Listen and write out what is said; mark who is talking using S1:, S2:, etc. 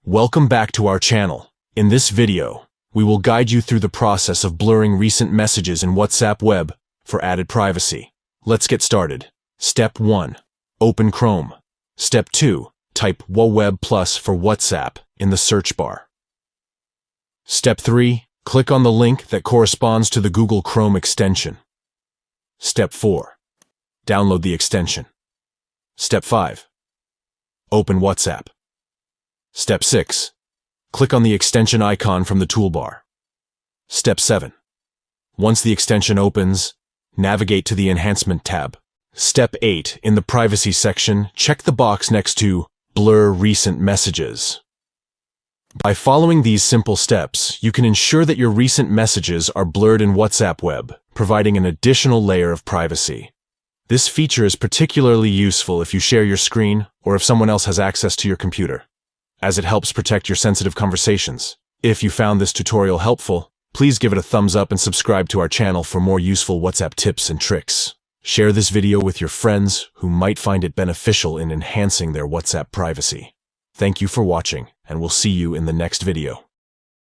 S1: Welcome back to our channel. In this video, we will guide you through the process of blurring recent messages in WhatsApp web for added privacy. Let's get started. Step 1. Open Chrome. Step 2. Type WWeb Plus for WhatsApp in the search bar. Step 3. Click on the link that corresponds to the Google Chrome extension. Step 4. Download the extension. Step 5. Open WhatsApp. Step 6. Click on the extension icon from the toolbar. Step 7. Once the extension opens, navigate to the Enhancement tab. Step 8. In the Privacy section, check the box next to Blur Recent Messages. By following these simple steps, you can ensure that your recent messages are blurred in WhatsApp web, providing an additional layer of privacy. This feature is particularly useful if you share your screen or if someone else has access to your computer, as it helps protect your sensitive conversations. If you found this tutorial helpful, please give it a thumbs up and subscribe to our channel for more useful WhatsApp tips and tricks. Share this video with your friends who might find it beneficial in enhancing their WhatsApp privacy. Thank you for watching, and we'll see you in the next video.